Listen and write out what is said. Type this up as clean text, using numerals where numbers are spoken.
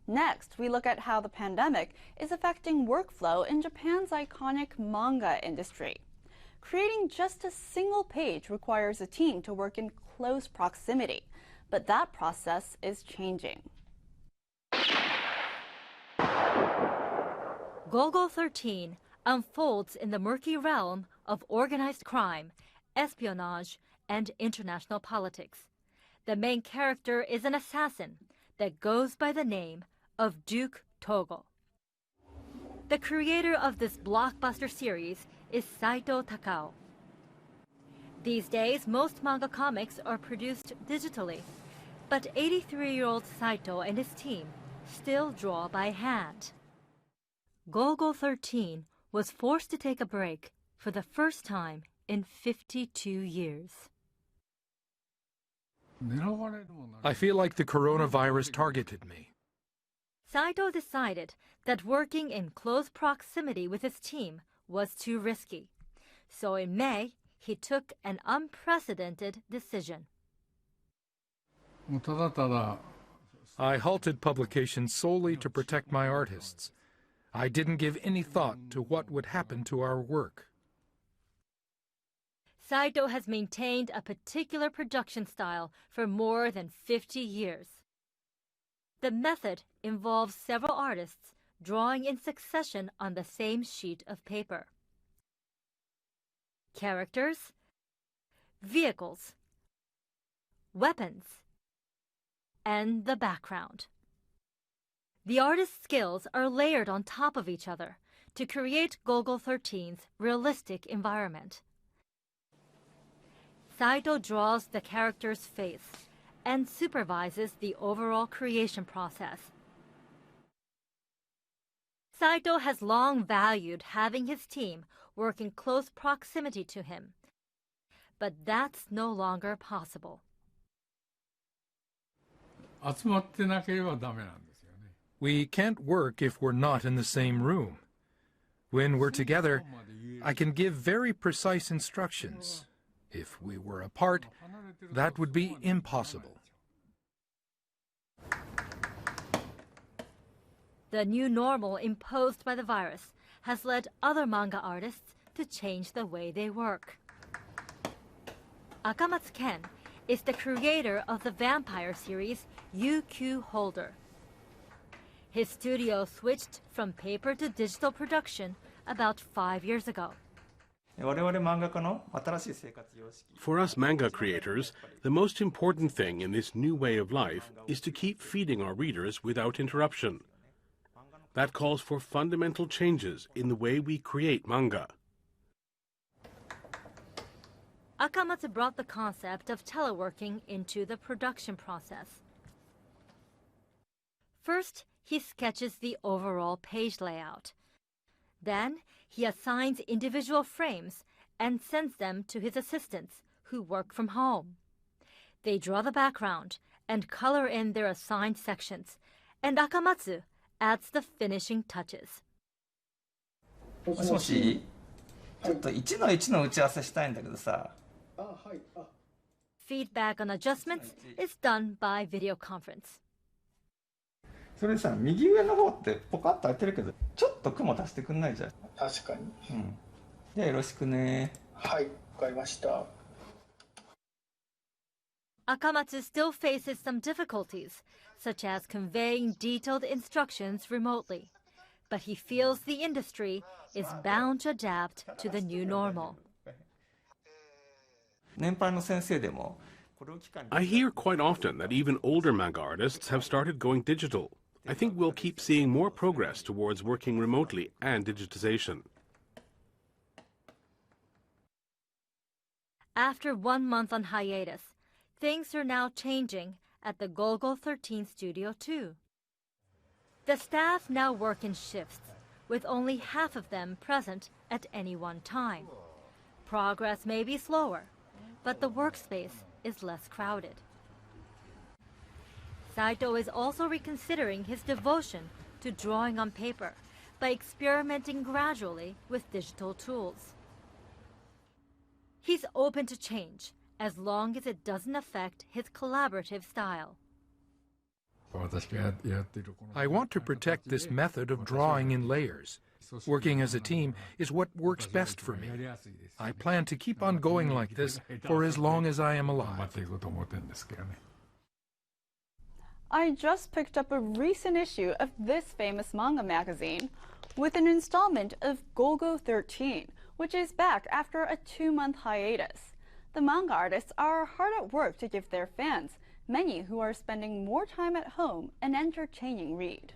Next, we look at how the pandemic is affecting workflow in Japan's iconic manga industry. Creating just a single page requires a team to work in close proximity, but that process is changing. Golgo 13 unfolds in the murky realm of organized crime, espionage, and international politics. The main character is an assassin that goes by the name of Duke Togo. The creator of this blockbuster series is Saito Takao. These days, most manga comics are produced digitally, but 83-year-old Saito and his team still draw by hand. Golgo 13 was forced to take a break for the first time in 52 years. I feel like the coronavirus targeted me. Saito decided that working in close proximity with his team was too risky. So in May, he took an unprecedented decision. I halted publication solely to protect my artists. I didn't give any thought to what would happen to our work. Saito has maintained a particular production style for more than 50 years. The method involves several artists drawing in succession on the same sheet of paper. Characters, vehicles, weapons, and the background. The artist's skills are layered on top of each other to create Golgo 13's realistic environment. Saito draws the character's face and supervises the overall creation process. Saito has long valued having his team work in close proximity to him, but that's no longer possible. We can't work if we're not in the same room. When we're together, I can give very precise instructions. If we were apart, that would be impossible. The new normal imposed by the virus has led other manga artists to change the way they work. Akamatsu-ken is the creator of the vampire series UQ Holder. His studio switched from paper to digital production about 5 years ago. For us manga creators, the most important thing in this new way of life is to keep feeding our readers without interruption. That calls for fundamental changes in the way we create manga. Akamatsu brought the concept of teleworking into the production process. First, he sketches the overall page layout. Then, he assigns individual frames and sends them to his assistants, who work from home. They draw the background and color in their assigned sections, and Akamatsu adds the finishing touches. Feedback on adjustments is done by video conference. それさ、右上の方ってポカッと開いてるけど、ちょっと雲足してくんないじゃん。確かに。じゃあよろしくね。はい、わかりました。Akamatsu still faces some difficulties, such as conveying detailed instructions remotely, but he feels the industry is bound to adapt to the new normal. I hear quite often that even older manga artists have started going digital. I think we'll keep seeing more progress towards working remotely and digitization. After 1 month on hiatus, things are now changing at the Golgo 13 studio too. The staff now work in shifts, with only half of them present at any one time. Progress may be slower, but the workspace is less crowded. Saito is also reconsidering his devotion to drawing on paper by experimenting gradually with digital tools. He's open to change as long as it doesn't affect his collaborative style. I want to protect this method of drawing in layers. Working as a team is what works best for me. I plan to keep on going like this for as long as I am alive. I just picked up a recent issue of this famous manga magazine with an installment of Golgo 13, which is back after a 2-month hiatus. The manga artists are hard at work to give their fans, many who are spending more time at home, an entertaining read.